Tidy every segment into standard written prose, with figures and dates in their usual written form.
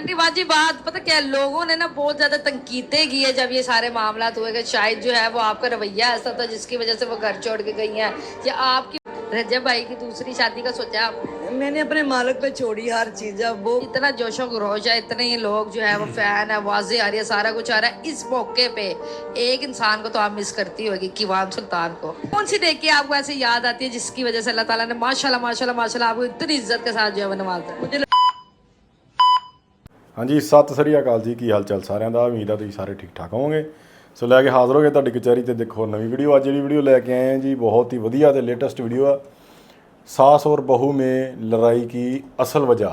Aunty बाजी बात पता क्या है, लोगों ने ना बहुत ज्यादा तनकीदें की है जब ये सारे मामला हुए कि शायद जो है वो आपका रवैया ऐसा था जिसकी वजह से वो घर छोड़ के गई हैं, या आपकी रजब भाई की दूसरी शादी का सोचा आपने? मैंने अपने मालिक पे छोड़ी हर चीज। अब वो इतना जोशो खरोश है, इतने ही लोग जो है वो फैन है, आवाजें आ रही है, सारा कुछ आ रहा है। इस मौके पे एक इंसान को तो आप मिस करती होगी, कीवान सुल्तान को। कौन सी देख के आपको ऐसे याद आती है जिसकी वजह से अल्लाह ताला ने माशाल्लाह माशाल्लाह माशाल्लाह आपको इतनी इज्जत के साथ जो है वो नवाजा है? मुझे ਹਾਂਜੀ ਸਤਿ ਸ੍ਰੀ ਅਕਾਲ ਜੀ। ਕੀ ਹਾਲ ਚਾਲ ਸਾਰਿਆਂ ਦਾ। ਉਮੀਦ ਆ ਤੁਸੀਂ ਸਾਰੇ ਠੀਕ ਠਾਕ ਹੋਵੋਗੇ। ਸੋ ਲੈ ਕੇ ਹਾਜ਼ਰ ਹੋ ਗਏ ਤੁਹਾਡੀ ਕਚਹਿਰੀ ਤੇ। ਦੇਖੋ ਨਵੀਂ ਵੀਡੀਓ। ਅੱਜ ਜਿਹੜੀ ਵੀਡੀਓ ਲੈ ਕੇ ਆਏ हैं जी बहुत ही ਵਧੀਆ ਤੇ लेटेस्ट वीडियो ਆ। सास और बहू में लड़ाई की असल वजह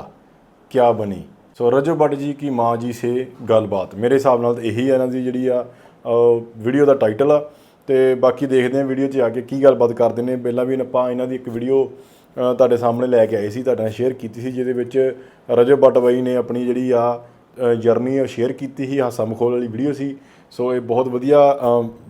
क्या बनी। सो रजब भट्ट जी की माँ जी से गलबात। मेरे हिसाब ਨਾਲ ਇਹੀ ਹੈ ਇਹਨਾਂ ਦੀ ਜਿਹੜੀ ਆ ਵੀਡੀਓ ਦਾ ਟਾਈਟਲ ਆ। ਤੇ ਬਾਕੀ ਦੇਖਦੇ ਹਾਂ ਵੀਡੀਓ 'ਚ ਆ ਕੇ ਕੀ ਗੱਲਬਾਤ ਕਰਦੇ ਨੇ। ਪਹਿਲਾਂ ਵੀ ਆਪਾਂ ਇਹਨਾਂ ਦੀ ਇੱਕ ਵੀਡੀਓ ਤੁਹਾਡੇ ਸਾਹਮਣੇ ਲੈ ਕੇ ਆਏ ਸੀ, ਤੁਹਾਡੇ ਨਾਲ ਸ਼ੇਅਰ ਕੀਤੀ ਸੀ, ਜਿਹਦੇ ਵਿੱਚ ਰਜਬ ਭੱਟ ਬਾਈ ਨੇ ਆਪਣੀ ਜਿਹੜੀ ਆ ਜਰਨੀ ਸ਼ੇਅਰ ਕੀਤੀ ਸੀ। ਹਾਸਾ ਮਖੌਲ ਵਾਲੀ ਵੀਡੀਓ ਸੀ। ਸੋ ਇਹ ਬਹੁਤ ਵਧੀਆ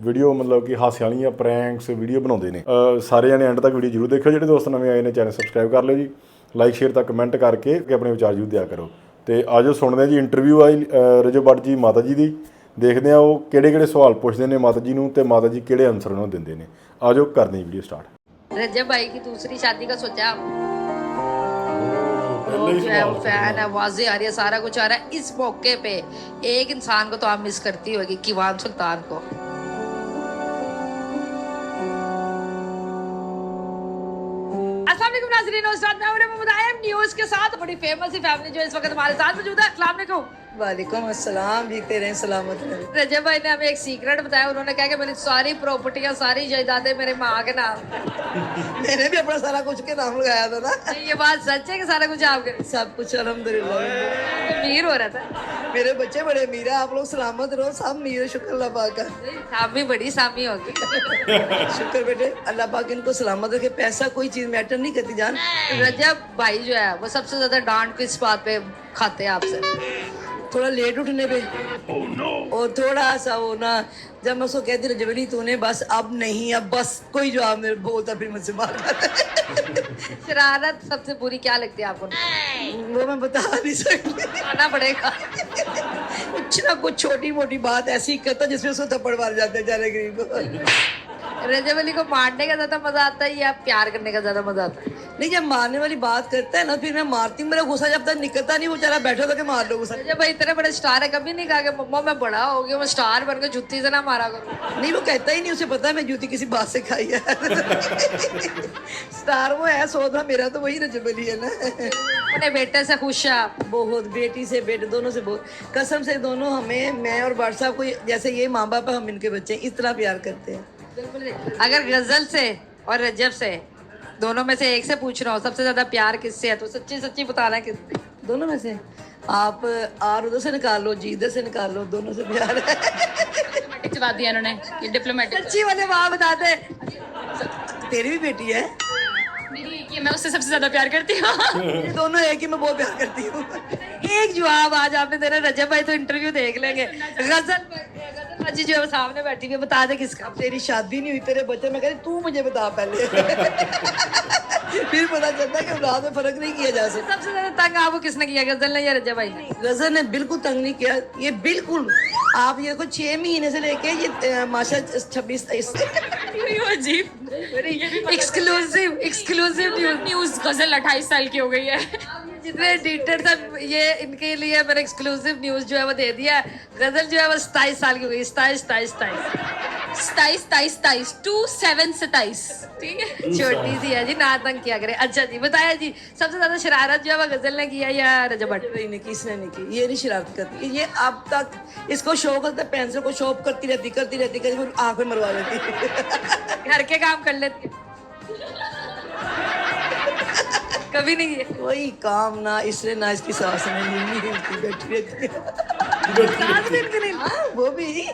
ਵੀਡੀਓ, ਮਤਲਬ ਕਿ ਹਾਸੇ ਵਾਲੀਆਂ ਪ੍ਰੈਂਕਸ ਵੀਡੀਓ ਬਣਾਉਂਦੇ ਨੇ। ਸਾਰੇ ਜਣੇ ਐਂਡ ਤੱਕ ਵੀਡੀਓ ਜ਼ਰੂਰ ਦੇਖਿਓ। ਜਿਹੜੇ ਦੋਸਤ ਨਵੇਂ ਆਏ ਨੇ ਚੈਨਲ ਸਬਸਕ੍ਰਾਈਬ ਕਰ ਲਿਓ ਜੀ। ਲਾਈਕ ਸ਼ੇਅਰ ਤਾਂ ਕਮੈਂਟ ਕਰਕੇ ਆਪਣੇ ਵਿਚਾਰ ਜ਼ਰੂਰ ਦਿਆ ਕਰੋ। ਤੇ ਆਜੋ ਸੁਣਦੇ ਜੀ ਇੰਟਰਵਿਊ ਆਈ ਰਜਬ ਭੱਟ ਜੀ ਮਾਤਾ ਜੀ ਦੀ। ਦੇਖਦੇ ਆ ਉਹ ਕਿਹੜੇ ਸਵਾਲ ਪੁੱਛਦੇ ਨੇ ਮਾਤਾ ਜੀ ਨੂੰ ਤੇ ਮਾਤਾ ਜੀ ਕਿਹੜੇ ਆਨਸਰ ਉਹਨਾਂ ਨੂੰ ਦਿੰਦੇ ਨੇ। ਆਜੋ ਕਰਦੇ ਹਾਂ ਵੀਡੀਓ स्टार्ट। रजब भाई की दूसरी शादी का सोचा आपने? लोग जो है वो फैन है, आवाजें आ रही है, सारा कुछ आ रहा है। इस मौके पे एक इंसान को तो आप मिस करती होगी, कीवान सुल्तान को। अस्सलाम वालेकुम नाज़रीन, न्यूज़ के साथ बड़ी फेमस ही फैमिली जो इस वक्त हमारे साथ मौजूद है। अस्सलाम वालेकुम। वालेकुम अस्सलाम। जीते रहें सलामत रहें। रजब भाई ने हमें एक सीक्रेट बताया। उन्होंने कहा कि मेरी सारी प्रॉपर्टियां, सारी जायदादें मेरे माँ के नाम। मैंने भी अपना सारा कुछ के नाम लगाया था ना। ये बात सच है कि सारा कुछ आपके? सब कुछ अल्हम्दुलिल्लाह। अमीर हो रहा था। मेरे बच्चे बड़े अमीर है। आप लोग सलामत रहो। सब अमीर है, शुक्र अल्लाह पाक का। सामी बड़ी सामी होगी। शुक्र बेटे, अल्लाह पाक इनको सलामत रखे। पैसा कोई चीज मैटर नहीं करती जान। रजब भाई जो है वो सबसे ज्यादा डांट किस बात पे खाते हैं आपसे? थोड़ा लेट उठने पे और थोड़ा सा वो ना, जब मैं उसको कहती रजबनी तूने बस अब नहीं, अब बस कोई जवाब मेरे बोलता फिर मुझसे मार खाता। शरारत सबसे बुरी क्या लगती है आपको? वो मैं बता नहीं सकती। आना पड़ेगा। कुछ ना कुछ छोटी मोटी बात ऐसी करता जिसमें उसको थप्पड़ मार जाते हैं बेचारे गरीब को। रजब अली को मारने का ज्यादा मजा आता है या प्यार करने का ज्यादा मजा आता है? नहीं, जब मारने वाली बात करता है ना फिर मैं मारती हूँ। मेरा गुस्सा जब तक निकलता नहीं, वो बेचारा बैठा था कि मार लो गुस्सा। रजब भाई इतने बड़े स्टार है, कभी नहीं कहा कि मम्मा मैं बड़ा हो गया, मैं स्टार बनकर जुत्ती से ना मारा करूँ? नहीं, वो कहता ही नहीं। उसे पता है मैं जूती किसी बात से खाई है। स्टार वो है, सोचा मेरा तो वही रजब अली है ना। अपने बेटे से खुश है आप? बहुत, बेटी से बेटे दोनों से बहुत। कसम से दोनों हमें, मैं और बादशाह को, जैसे ये माँ बाप है हम इनके बच्चे, इस तरह प्यार करते हैं। अगर गजल से और रजब से दोनों में से एक से पूछ रहा हो सबसे ज्यादा प्यार किससे है, तो सच्ची सच्ची बताना है किससे? दोनों में से आप आर उधर से निकाल लो, जी इधर से निकाल लो, दोनों से प्यार है। जवाब दिया इन्होंने, ये डिप्लोमेटिक। सच्ची वाले माँ बता दे। तेरी भी बेटी है? मेरी एक ही है, मैं उससे सबसे ज्यादा प्यार करती हूँ। ये दोनों एक ही, मैं बहुत प्यार करती हूँ। एक जवाब आज आपने देना। रजब भाई तो इंटरव्यू देख लेंगे। गजल जी जो है सामने बैठी हुई, बता दे किसका? अब तेरी शादी नहीं हुई, तेरे बच्चे, मैं कहती तू मुझे बता पहले। फिर पता चलता है कि औलाद में फर्क नहीं किया जा सकता। सबसे ज्यादा तंग आपको किसने किया, गजल ने या रजब भाई ने? गजल ने बिल्कुल तंग नहीं किया। ये बिल्कुल आप ये को 6 महीने से लेके ये माशा 26-23 अजीब एक्सक्लूसिव न्यूज। गजल 28 साल की हो गई है। जितने एडिटर सब ये इनके लिए मैंने एक्सक्लूसिव न्यूज जो है वो दे दिया है। गजल जो है वो 27 साल की हो गई। 27 27 ठीक है, छोटी सी है जी, ना तंग किया करे। अच्छा जी बताया जी, सबसे ज्यादा शरारत जो है वो गजल ने किया या रजब भट्ट? नहीं, किसने नहीं की। ये नहीं शरारत करती। ये अब तक इसको शौक होता है, पेंसिल को शौक करती रहती आँख में मरवा लेती। घर के काम कर लेती है? कभी नहीं किया कोई काम ना इसलिए ना इसकी सास ने बैठी रहती है। वो भी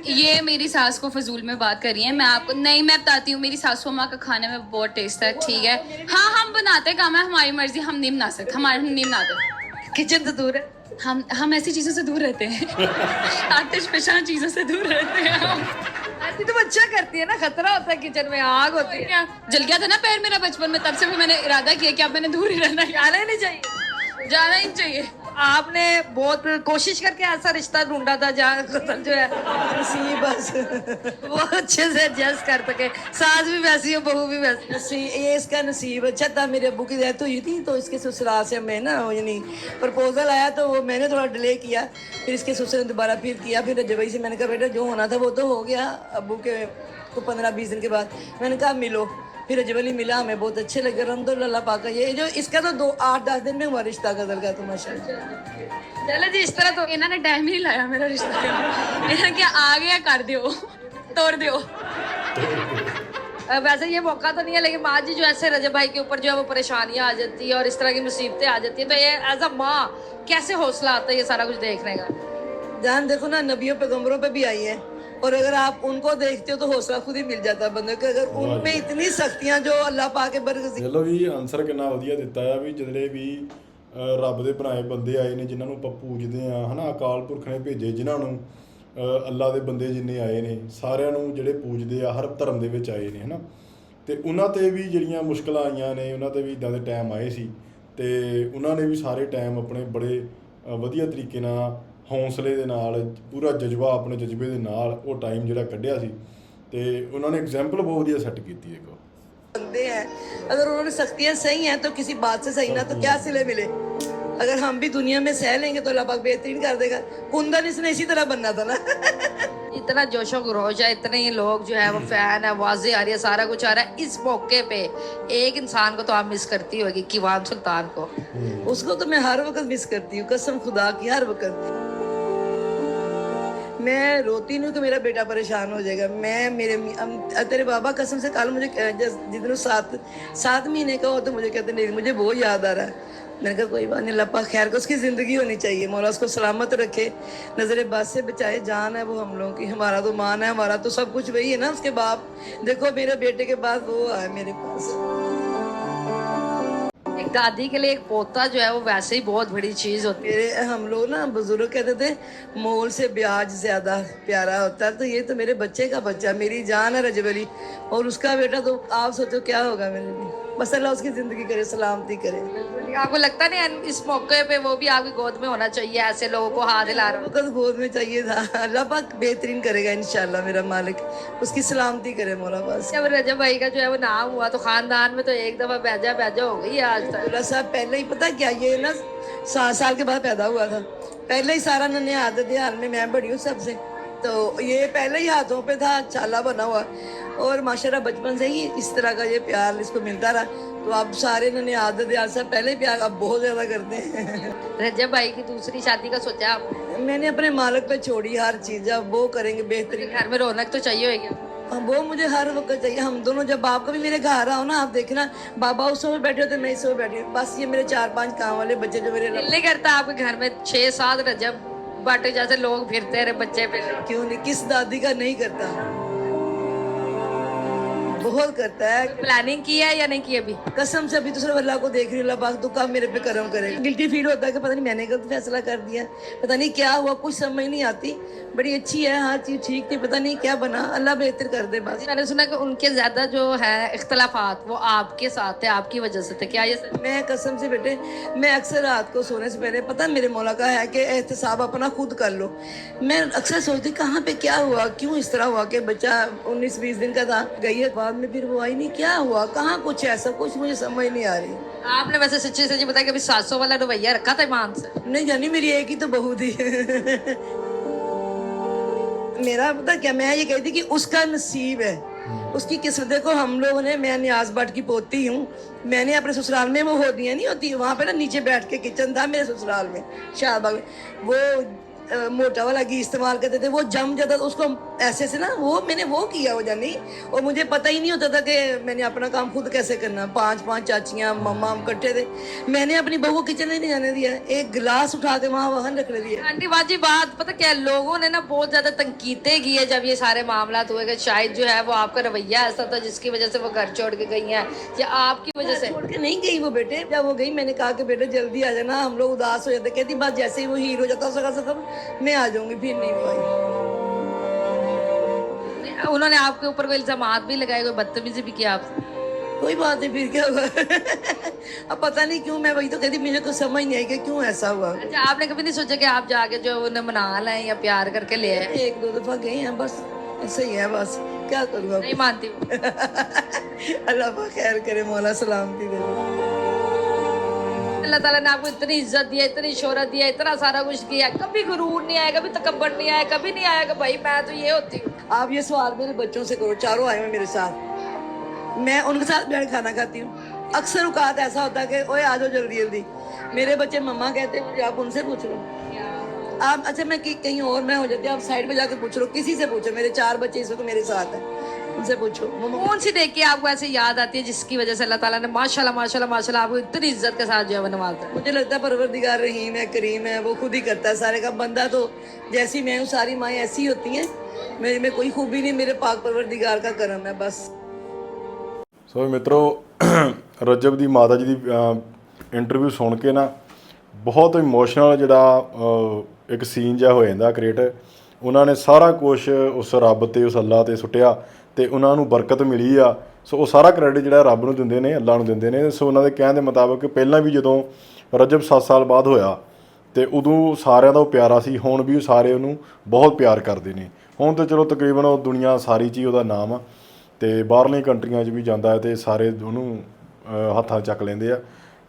ये मेरी सास को फजूल में बात कर रही है। मैं आपको नहीं, मैं बताती हूँ, मेरी सासू माँ का खाने में बहुत टेस्ट है, ठीक है। हाँ, हम बनाते काम है, हमारी मर्जी, हम नहीं बना सकते, हमारे नहीं बनाते। किचन तो दूर है, हम ऐसी चीजों से दूर रहते हैं। आतिश फिशां चीजों से दूर रहते हैं हम। ऐसी तो अच्छा करती है ना, खतरा होता है किचन में, आग होती है। क्या जल गया था ना पैर मेरा बचपन में, तब से भी मैंने इरादा किया कि अब मैंने दूर ही रहना है। जाना ही नहीं चाहिए। जाना ही चाहिए। आपने बहुत कोशिश करके ऐसा रिश्ता ढूंढा था जहाँ कतल जो है नसीब बस वो अच्छे से एडजस्ट कर सके, सास भी वैसी हो बहू भी वैसी। नसीब, ये इसका नसीब अच्छा था। मेरे अब्बू की डेथ हुई थी तो इसके ससुराल से मैं ना यानी प्रपोजल आया तो वो मैंने थोड़ा डिले किया, फिर इसके ससुर ने दोबारा फिर किया, फिर जबई से मैंने कहा बेटा जो होना था वो तो हो गया। अब्बू के को 15-20 दिन के बाद मैंने कहा मिलो, फिर अजवली मिला, हमें बहुत अच्छे लगे। अल्हम्दुलिल्लाह पाका ये जो इसका तो 8-10 दिन में हुआ रिश्ता गजल का तो माशाल्लाह। चलो जी, इस तरह तो इन्होंने टाइम ही नहीं लाया मेरा रिश्ता करने। इन्होंने क्या आ गया कर दियो, तोड़ दियो। वैसे ये मौका तो नहीं है, लेकिन माँ जी जो ऐसे रजब भाई के ऊपर जो है वो परेशानियां आ जाती है और इस तरह की मुसीबतें आ जाती है, तो ये एज अ माँ कैसे हौसला आता है ये सारा कुछ देखने का? जान देखो ना, नबियों पैगंबरों पे भी आई है और अगर आप उनको देखते हो तो हौसला खुद ही मिल जाता है बंदे को। अगर उनमें इतनी सख्तियां जो अल्लाह पाक के बरकत ਚਲੋ ਵੀ ਆਨਸਰ ਕਿੰਨਾ ਵਧੀਆ ਦਿੱਤਾ ਆ ਵੀ ਜਿਹੜੇ ਵੀ ਰੱਬ ਦੇ ਬਣਾਏ ਬੰਦੇ ਆਏ ਨੇ ਜਿਨ੍ਹਾਂ ਨੂੰ ਆਪਾਂ ਪੂਜਦੇ ਆ ਹਨਾ, ਅਕਾਲ ਪੁਰਖ ਨੇ ਭੇਜੇ ਜਿਨ੍ਹਾਂ ਨੂੰ ਅੱਲਾ ਦੇ ਬੰਦੇ ਜਿੰਨੇ ਆਏ ਨੇ ਸਾਰਿਆਂ ਨੂੰ ਜਿਹੜੇ ਪੂਜਦੇ ਆ ਹਰ ਧਰਮ ਦੇ ਵਿੱਚ ਆਏ ਨੇ ਹਨਾ, ਤੇ ਉਹਨਾਂ ਤੇ ਵੀ ਜਿਹੜੀਆਂ ਮੁਸ਼ਕਲਾਂ ਆਈਆਂ ਨੇ ਉਹਨਾਂ ਤੇ ਵੀ ਇਦਾਂ ਦੇ ਟਾਈਮ ਆਏ ਸੀ ਤੇ ਉਹਨਾਂ ਨੇ ਵੀ ਸਾਰੇ ਟਾਈਮ ਆਪਣੇ ਬੜੇ ਵਧੀਆ ਤਰੀਕੇ ਨਾਲ ਹੌਸਲੇ ਦੇ ਨਾਲ ਪੂਰਾ ਜਜ਼ਬਾ ਆਪਣੇ ਜਜ਼ਬੇ ਦੇ ਨਾਲ ਉਹ ਟਾਈਮ ਜਿਹੜਾ ਕੱਢਿਆ ਸੀ ਤੇ ਉਹਨਾਂ ਨੇ ਐਗਜ਼ਾਮਪਲ ਬਹੁਤ ਵਧੀਆ ਸੈੱਟ ਕੀਤੀ ਇੱਕ बंदे हैं। अगर उन्होंने सख्तियां सही हैं तो किसी बात से सही ना तो क्या सिले मिले। अगर हम भी दुनिया में सह लेंगे तो अल्लाह पाक बेहतरीन कर देगा। कुंदन इसने इसी तरह बनना था ना। इतना जोशो खरोश है, इतने ही लोग जो है वो फैन है, आवाजें आ रही है, सारा कुछ आ रहा है। इस मौके पे एक इंसान को तो आप मिस करती होगी, कीवान सुल्तान को। उसको तो मैं हर वक्त मिस करती हूँ, कसम खुदा की हर वक्त। मैं रोती नहीं कि मेरा बेटा परेशान हो जाएगा। मैं तेरे बाबा कसम से कल मुझे जितने 7 महीने का हो तो मुझे कहते नहीं मुझे वो याद आ रहा है। मैंने कहा कोई बात नहीं, अल्लाह पाक खैर को उसकी ज़िंदगी होनी चाहिए, मौला उसको सलामत रखे, नज़र बद से बचाए। जान है वो हम लोगों की, हमारा तो मान है, हमारा तो सब कुछ वही है ना। उसके बाप देखो मेरे बेटे के बाद वो आए मेरे पास। एक दादी के लिए एक पोता जो है वो वैसे ही बहुत बड़ी चीज होती है। मेरे हम लोग ना बुजुर्ग कहते थे मोल से ब्याज ज्यादा प्यारा होता है, तो ये तो मेरे बच्चे का बच्चा, मेरी जान है रजब अली, और उसका बेटा तो आप सोचो क्या होगा मेरे लिए। बस अल्लाह उसकी जिंदगी करे, सलामती करे। आपको लगता नहीं इस मौके पे वो भी आपकी गोद में होना चाहिए, ऐसे लोगों को हाथ हिला रहा वक्त गोद में चाहिए था। अल्लाह पाक बेहतरीन करेगा इंशाल्लाह, मेरा मालिक उसकी सलामती करे मौला। बस जब रजब भाई का जो है वो नाम हुआ तो खानदान में तो एक दफा बैजा बैजा हो गई है आज तक। अब्दुल्ला साहब पहले ही पता क्या, ये ना 7 साल के बाद पैदा हुआ था, पहले ही सारा नन्हे आदत हाल में मैं बड़ी हूँ सबसे, तो ये पहले ही हाथों पे था, छाला बना हुआ, और माशाल्लाह बचपन से ही इस तरह का ये प्यार इसको मिलता रहा। तो अब सारे नन्हे आदत हाल सब पहले प्यार अब बहुत ज्यादा करते हैं। रजब भाई की दूसरी शादी का सोचा आपने? मैंने अपने मालिक पे छोड़ी हर चीज, अब वो करेंगे बेहतरीन। घर में रौनक तो चाहिए होगी। वो मुझे हर वक्त चाहिए। हम दोनों जब बाप कभी मेरे घर आओ ना, आप देखना बाबा उस समय बैठे होते, मैं इस समय बैठी हूँ, बस ये मेरे 4-5 काम वाले बच्चे जो मेरे दिल नहीं करता आपके घर में 6-7 रजब बट जैसे लोग फिरते रहे बच्चे पे? क्यों नहीं, किस दादी का नहीं करता, बहुत करता है। प्लानिंग की है या नहीं की अभी? कसम से अभी तो सिर्फ अल्लाह को देख रही हूँ, अल्लाह पाक तो कब मेरे पे करम करेगा। गिल्टी फील होता है कि पता नहीं मैंने गलत फैसला कर दिया, पता नहीं क्या हुआ, कुछ समझ नहीं आती। बड़ी अच्छी है, हर चीज ठीक थी, पता नहीं क्या बना, अल्लाह बेहतर कर दे बस। मैंने सुना कि उनके ज्यादा जो है इख्तलाफात वो आपके साथ थे, आपकी वजह से थे, क्या ये सच? मैं कसम से बेटे, मैं अक्सर रात को सोने से पहले पता मेरे मौला का है कि एहतसाब अपना खुद कर लो। मैं अक्सर सोचती कहाँ पे क्या हुआ, क्यों इस तरह हुआ कि बच्चा 19-20 दिन का था, गई है बाद में फिर वो आई नहीं, क्या हुआ, कहाँ कुछ ऐसा कुछ मुझे समझ नहीं आ रही। आपने वैसे सच्ची सच्ची बताया कि अभी 700 वाला रवैया रखा था ईमान से? नहीं जानी, मेरी एक ही तो बहू थी। मेरा पता क्या, मैं ये कहती कि उसका नसीब है, उसकी किस्मत। देखो हम लोगों ने, मैं नियाज भट्ट की पोती हूँ, मैंने अपने ससुराल में वो होदियाँ नहीं होती वहाँ पे ना, नीचे बैठ के किचन था मेरे ससुराल में शाहबाग में, वो मोटा वाला घी इस्तेमाल करते थे, वो जम जाता था उसको ऐसे से ना, वो मैंने वो किया हो जानी, और मुझे पता ही नहीं होता था कि मैंने अपना काम खुद कैसे करना। 5-5 चाचियाँ मम्मा हम इकट्ठे थे, मैंने अपनी बहू को किचन में नहीं जाने दिया, एक गिलास उठा के वहाँ रख दिया। आंटी बाजी बात पता क्या, लोगों ने ना बहुत ज्यादा तनकीदें की है जब ये सारे मामला हुए कि शायद जो है वो आपका रवैया ऐसा था जिसकी वजह से वो घर छोड़ के गई हैं, या आपकी वजह से? छोड़ के नहीं गई वो बेटे, जब वो गई मैंने कहा कि बेटे जल्दी आ जाना, हम लोग उदास हो जाते। कहती बस जैसे ही वो हीर हो जाता सका मैं आ जाऊंगी, फिर नहीं वो आई। उन्होंने आपके ऊपर कोई इल्जामात भी लगाए, कोई बदतमीजी भी किया आपसे? कोई बात नहीं, फिर क्या हुआ? अब पता नहीं क्यों, मैं वही तो कहती, मुझे कुछ समझ नहीं आई कि क्यों ऐसा हुआ। अच्छा, आपने कभी नहीं सोचा कि आप जाके जो उन्हें मना लाएं या प्यार करके ले आए? एक दो दफा गए हैं बस, ऐसे ही है बस, क्या करूँ अब? नहीं मानती हूँ। अल्लाह पाक खैर करे, मौला सलामती दे। अल्लाह ताला ने आपको इतनी इज्जत दी है, इतनी शोहरत दी है, इतना सारा कुछ किया है, कभी गुरूर नहीं आया, कभी तकब्बर नहीं आया, कभी नहीं आया कि भाई मैं तो ये होती हूँ। आप ये सवाल मेरे बच्चों से करो, चारों आए हुए मेरे साथ, मैं उनके साथ बैठ खाना खाती हूँ। अक्सर औकात ऐसा होता है कि ओए आ जाओ जल्दी जल्दी, मेरे बच्चे मम्मा कहते हैं, मुझे आप उनसे पूछ लो। आप अच्छा, मैं कहीं और मैं हो जाती, आप साइड में जाके पूछ लो, किसी से पूछो, मेरे 4 बच्चे इस वक्त मेरे साथ हैं, उनसे पूछो। कौन सी देख के आपको ऐसे याद आती है जिसकी वजह से अल्लाह ताला ने माशाल्लाह माशाल्लाह माशाल्लाह आपको इतनी इज्जत के साथ जो है नवाजा है? मुझे लगता है परवरदिगार रहीम है, करीम है, वो खुद ही करता है सारे का। बंदा तो जैसी मैं हूँ, सारी माएँ ऐसी होती हैं, मेरे में कोई खूबी नहीं, मेरे पाक परवरदिगार का करम है बस। ਸੋ ਮਿੱਤਰੋ, ਰਜਬ ਦੀ ਮਾਤਾ ਜੀ ਦੀ ਇੰਟਰਵਿਊ ਸੁਣ ਕੇ ਨਾ ਬਹੁਤ ਇਮੋਸ਼ਨਲ ਜਿਹੜਾ ਇੱਕ ਸੀਨ ਜਿਹਾ ਹੋ ਜਾਂਦਾ ਕ੍ਰੀਏਟ। ਉਹਨਾਂ ਨੇ ਸਾਰਾ ਕੁਝ ਉਸ ਰੱਬ ਤੇ, ਉਸ ਅੱਲਾ ਤੇ ਸੁੱਟਿਆ ਤੇ ਉਹਨਾਂ ਨੂੰ ਬਰਕਤ ਮਿਲੀ ਆ। ਸੋ ਉਹ ਸਾਰਾ ਕ੍ਰੈਡਿਟ ਜਿਹੜਾ ਰੱਬ ਨੂੰ ਦਿੰਦੇ ਨੇ, ਅੱਲਾ ਨੂੰ ਦਿੰਦੇ ਨੇ। ਸੋ ਉਹਨਾਂ ਦੇ ਕਹਿਣ ਦੇ ਮੁਤਾਬਕ ਪਹਿਲਾਂ ਵੀ ਜਦੋਂ ਰਜਬ 7 ਸਾਲ ਬਾਅਦ ਹੋਇਆ ਤੇ ਉਦੋਂ ਸਾਰਿਆਂ ਦਾ ਉਹ ਪਿਆਰਾ ਸੀ, ਹੁਣ ਵੀ ਉਹ ਸਾਰੇ ਉਹਨੂੰ ਬਹੁਤ ਪਿਆਰ ਕਰਦੇ ਨੇ। ਹੁਣ ਤਾਂ ਚਲੋ ਤਕਰੀਬਨ ਉਹ ਦੁਨੀਆ ਸਾਰੀ 'ਚ ਹੀ ਉਹਦਾ ਨਾਮ ਆ ਤੇ ਬਾਹਰਲੀਆਂ ਕੰਟਰੀਆਂ 'ਚ ਵੀ ਜਾਂਦਾ ਹੈ ਤੇ ਸਾਰੇ ਉਹਨੂੰ ਹੱਥਾਂ ਚੱਕ ਲੈਂਦੇ ਆ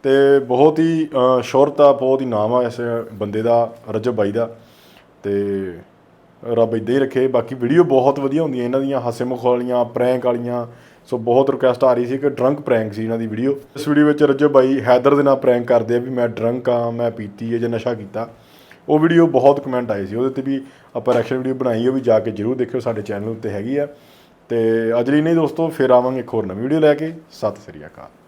ਤੇ ਬਹੁਤ ਹੀ ਸ਼ੋਹਰਤ ਆ, ਬਹੁਤ ਹੀ ਨਾਮ ਆ ਇਸ ਬੰਦੇ ਦਾ, ਰਜਬ ਬਾਈ ਦਾ। ਤੇ ਰੱਬ ਇੱਦਾਂ ਹੀ ਰੱਖੇ। ਬਾਕੀ ਵੀਡੀਓ ਬਹੁਤ ਵਧੀਆ ਹੁੰਦੀਆਂ ਇਹਨਾਂ ਦੀਆਂ, ਹਾਸੇ ਮਖੌਲੀਆਂ, ਪ੍ਰੈਂਕ ਵਾਲੀਆਂ। ਸੋ ਬਹੁਤ ਰਿਕੁਐਸਟ ਆ ਰਹੀ ਸੀ ਕਿ ਡਰੰਕ ਪ੍ਰੈਂਕ ਸੀ ਇਹਨਾਂ ਦੀ ਵੀਡੀਓ। ਇਸ ਵੀਡੀਓ ਵਿੱਚ ਰਜਬ ਬਾਈ ਹੈਦਰ ਦੇ ਨਾਲ ਪ੍ਰੈਂਕ ਕਰਦੇ ਆ ਵੀ ਮੈਂ ਡਰੰਕ ਆ, ਮੈਂ ਪੀਤੀ ਹੈ ਜਾਂ ਨਸ਼ਾ ਕੀਤਾ। ਉਹ ਵੀਡੀਓ ਬਹੁਤ ਕਮੈਂਟ ਆਏ ਸੀ, ਉਹਦੇ 'ਤੇ ਵੀ ਆਪਾਂ ਰਿਐਕਸ਼ਨ ਵੀਡੀਓ ਬਣਾਈ, ਉਹ ਵੀ ਜਾ ਕੇ ਜ਼ਰੂਰ ਦੇਖਿਓ, ਸਾਡੇ ਚੈਨਲ ਉੱਤੇ ਹੈਗੀ ਆ। ਤੇ ਅੱਜ ਲਈ ਨਹੀਂ ਦੋਸਤੋ, ਫਿਰ ਆਵਾਂਗੇ ਇੱਕ ਹੋਰ ਨਵੀਂ ਵੀਡੀਓ ਲੈ ਕੇ। ਸਤਿ ਸ੍ਰੀ ਅਕਾਲ।